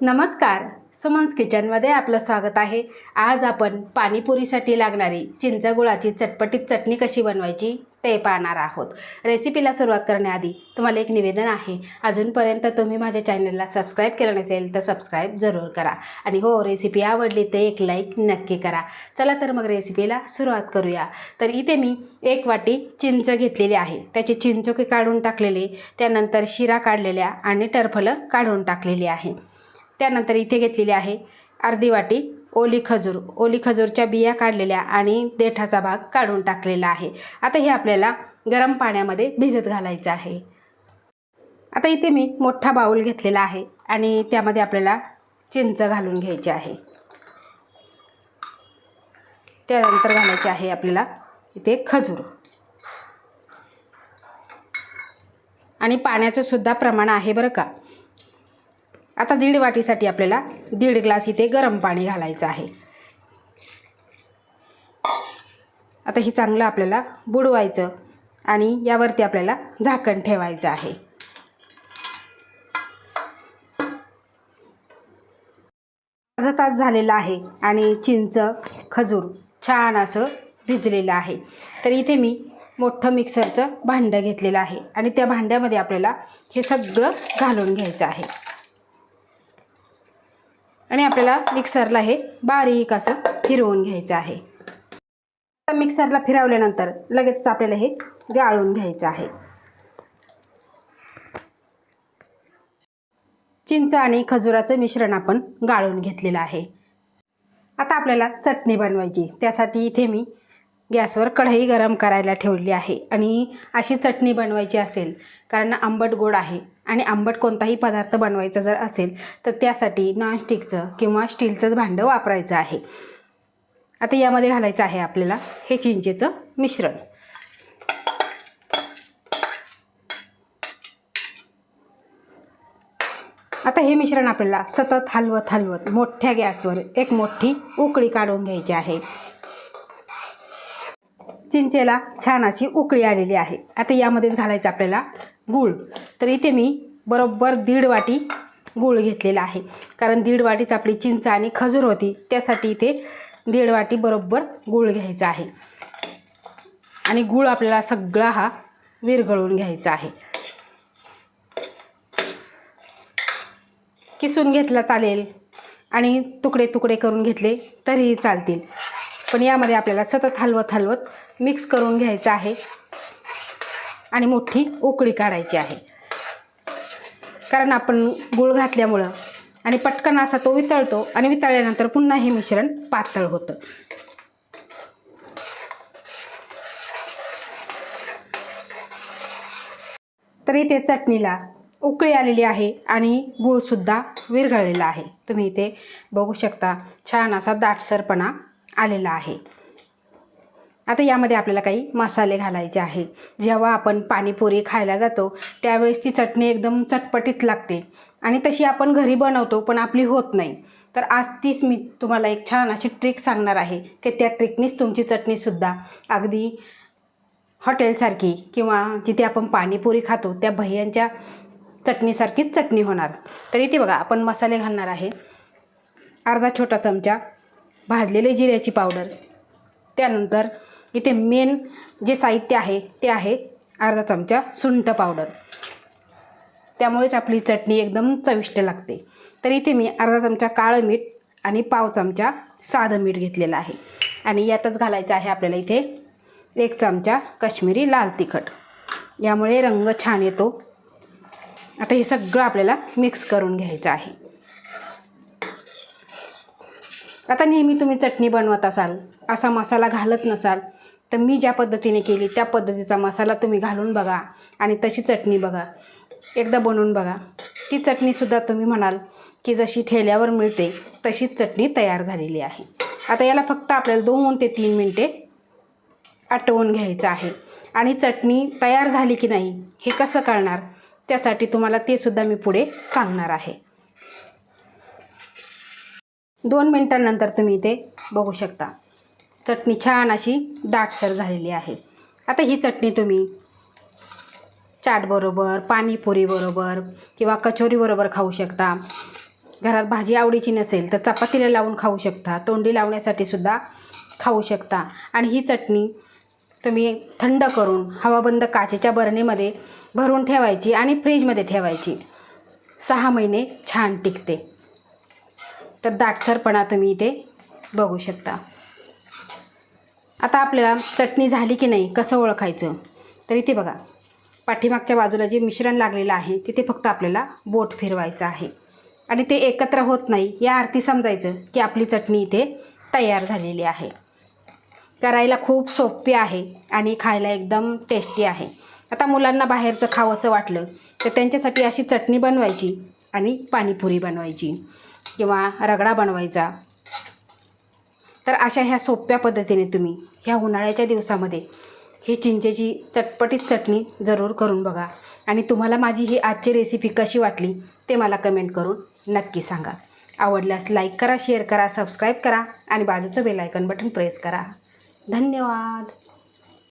नमस्कार, सुमन्स किचनमध्ये आपलं स्वागत आहे। आज आपण पाणीपुरीसाठी लागणारी चिंचगुळाची चटपटीत चटणी कशी बनवायची ते पाहणार आहोत। रेसिपीला सुरुवात करण्याआधी तुम्हाला एक निवेदन आहे, अजूनपर्यंत तुम्ही माझ्या चॅनलला सबस्क्राईब केलं नसेल तर सबस्क्राईब जरूर करा आणि हो, रेसिपी आवडली तर एक लाईक नक्की करा। चला तर मग रेसिपीला सुरुवात करूया। तर इथे मी 1 वाटी चिंच घेतलेली आहे, त्याचे चिंचोके काढून टाकलेले, त्यानंतर शिरा काढलेल्या आणि टरफलं काढून टाकलेली आहे। त्यानंतर इथे घेतलेली आहे अर्धी वाटी ओली खजूर, ओली खजूरच्या बिया काढलेल्या आणि देठाचा भाग काढून टाकलेला आहे। आता हे आपल्याला गरम पाण्यामध्ये भिजत घालायचं आहे। आता इथे मी मोठा बाउल घेतलेला आहे आणि त्यामध्ये आपल्याला चिंच घालून घ्यायची आहे। त्यानंतर घालायचे आहे आपल्याला इथे खजूर आणि पाण्याचं सुद्धा प्रमाण आहे बरं का। आता 1.5 वाटीसाठी आपल्याला 1.5 ग्लास इथे गरम पाणी घालायचं आहे। आता हे चांगलं आपल्याला बुडवायचं आणि यावरती आपल्याला झाकण ठेवायचं आहे। अर्धा तास झालेला आहे आणि चिंच खजूर छान असं भिजलेलं आहे। तर इथे मी मोठं मिक्सरचं भांडं घेतलेलं आहे आणि त्या भांड्यामध्ये आपल्याला हे सगळं घालून घ्यायचं आहे आणि आपल्याला मिक्सरला हे बारीक असं फिरवून घ्यायचं आहे। आता मिक्सरला फिरवल्यानंतर लगेच आपल्याला हे गाळून घ्यायचं आहे। चिंच आणि खजुराचं मिश्रण आपण गाळून घेतलेलं आहे। आता आपल्याला चटणी बनवायची, त्यासाठी इथे मी गॅसवर कढई गरम करायला ठेवली आहे आणि अशी चटणी बनवायची असेल, कारण आंबट गोड आहे आणि आंबट कोणताही पदार्थ बनवायचा जर असेल तर त्यासाठी नॉनस्टिकचं किंवा स्टीलचंच भांडं वापरायचं आहे। आता यामध्ये घालायचं आहे आपल्याला हे चिंचेचं मिश्रण। आता हे मिश्रण आपल्याला सतत हलवत मोठ्या गॅसवर एक मोठी उकळी काढून घ्यायची आहे। चिंचेला छान अशी उकळी आलेली आहे। आता यामध्येच घालायचं आपल्याला गूळ। तर इथे मी बरोबर 1.5 वाटी गूळ घेतलेला आहे, कारण 1.5 वाटीच आपली चिंच आणि खजूर होती, त्यासाठी इथे 1.5 वाटी बरोबर गूळ घ्यायचा आहे आणि गूळ आपल्याला सगळा हा विरघळून घ्यायचा आहे। किसून घेतला चालेल आणि तुकडे तुकडे करून घेतले तरीही चालतील, पण यामध्ये आपल्याला सतत हलवत मिक्स करून घ्यायचं आहे आणि मोठी उकळी काढायची आहे, कारण आपण गूळ घातल्यामुळं आणि पटकन असा तो वितळतो आणि वितळल्यानंतर पुन्हा हे मिश्रण पातळ होतं। तर इथे चटणीला उकळी आलेली आहे आणि गूळसुद्धा विरघळलेला आहे। तुम्ही इथे बघू शकता छान असा दाटसरपणा आलेला आहे। आता यामध्ये आपल्याला काही मसाले घालायचे आहेत। जेव्हा आपण पाणीपुरी खायला जातो त्यावेळेस ती चटणी एकदम चटपटीत लागते आणि तशी आपण घरी बनवतो पण आपली होत नाही। तर आज तीच मी तुम्हाला एक छान अशी ट्रिक सांगणार आहे की त्या ट्रिकनीच तुमची चटणीसुद्धा अगदी हॉटेलसारखी किंवा जिथे आपण पाणीपुरी खातो त्या भैयांच्या चटणीसारखीच चटणी होणार। तर इथे बघा आपण मसाले घालणार आहे। अर्धा छोटा चमचा भाजलेले जिऱ्याची पावडर, त्यानंतर इथे मेन जे साहित्य आहे ते आहे अर्धा चमचा सुंठ पावडर, त्यामुळेच आपली चटणी एकदम चविष्ट लागते। तर इथे मी अर्धा चमचा काळं मीठ आणि पाव चमचा साधं मीठ घेतलेलं आहे आणि यातच घालायचं आहे आपल्याला इथे 1 चमचा काश्मीरी लाल तिखट, यामुळे रंग छान येतो। आता हे सगळं आपल्याला मिक्स करून घ्यायचं आहे। आता नेहमी तुम्ही चटणी बनवत असाल, असा मसाला घालत नसाल, तर मी ज्या पद्धतीने केली त्या पद्धतीचा मसाला तुम्ही घालून बघा आणि तशी चटणी बघा, एकदा बनवून बघा। ती चटणीसुद्धा तुम्ही म्हणाल की जशी ठेल्यावर मिळते तशीच चटणी तयार झालेली आहे। आता याला फक्त आपल्याला 2 ते 3 मिनटे आटवून घ्यायचं आहे आणि चटणी तयार झाली की नाही हे कसं कळणार, त्यासाठी तुम्हाला ते सुद्धा मी पुढे सांगणार आहे। 2 मिनिटांनंतर तुम्ही इथे बघू शकता चटणी छान अशी दाटसर झालेली आहे। आता ही चटणी तुम्ही चाट बरोबर, पाणीपुरी बरोबर किंवा कचोरी बरोबर खाऊ शकता। घरात भाजी आवडीची नसेल तर चपातीला लावून खाऊ शकता, तोंडी लावण्यासाठी सुद्धा खाऊ शकता. आणि ही चटणी तुम्ही थंड करून हवाबंद काचेच्या बरणीमध्ये भरून ठेवायची आणि फ्रीजमध्ये ठेवायची. 6 महिने छान टिकते. तर दाटसरपणा तुम्ही इथे बघू शकता. आता आपल्याला चटणी झाली की नाही कसं ओळखायचं, तर इथे बघा पाठीमागच्या बाजूला जे मिश्रण लागलेलं आहे तिथे फक्त आपल्याला बोट फिरवायचं आहे आणि ते एकत्र होत नाही या अर्थी समजायचं की आपली चटणी इथे तयार झालेली आहे. करायला खूप सोपी आहे आणि खायला एकदम टेस्टी आहे. आता मुलांना बाहेरचं खावंसं वाटलं तर त्यांच्यासाठी अशी चटणी बनवायची आणि पाणीपुरी बनवायची किंवा रगडा बनवायचा. तर अशा ह्या सोप्या पद्धतीने तुम्ही ह्या उन्हाळ्याच्या दिवसामध्ये ही चिंचेची चटपटीत चटणी जरूर करून बघा आणि तुम्हाला माझी ही आजची रेसिपी कशी वाटली ते मला कमेंट करून नक्की सांगा. आवडल्यास लाईक करा, शेअर करा, सबस्क्राईब करा आणि बाजूचं बेल आयकॉन बटन प्रेस करा. धन्यवाद.